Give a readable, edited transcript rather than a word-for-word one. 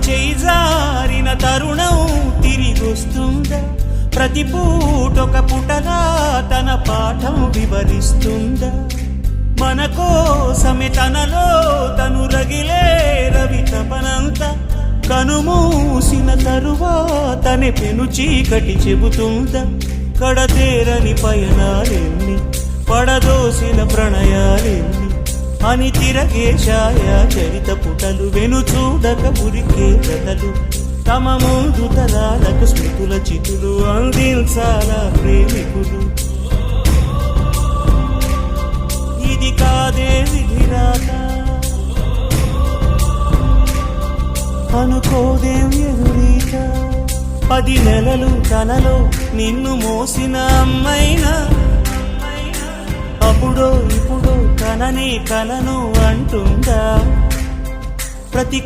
చేయి జారిన తరుణం తిరిగొస్తుందా? ప్రతి పూటొక పుటలా తన పాఠం వివరిస్తుందా? మన కోసమే తనలో తను రగిలే రవి తపనంతా కనుమూసిన తరువాతనే పెను చీకటి చెబుతుందా? కడతేరని పయనాలెన్ని, పడదోసిన ప్రణయాలెన్ని అని తిరగే ఛాయా చరిత పుటలు, వెను చూడక ఉరికే కథలు, తమ ముందు తరాలకు స్మృతుల చితులు అందించాలా ప్రేమికులు. ఇది కాదే విధిరాత, అనుకోదేం ఎదురీత. 10 నెలలు తనలో నిన్ను మోసిన అమ్మైనా అప్పుడో ఇప్పుడో కననే కలను అంటుందా? ప్రతి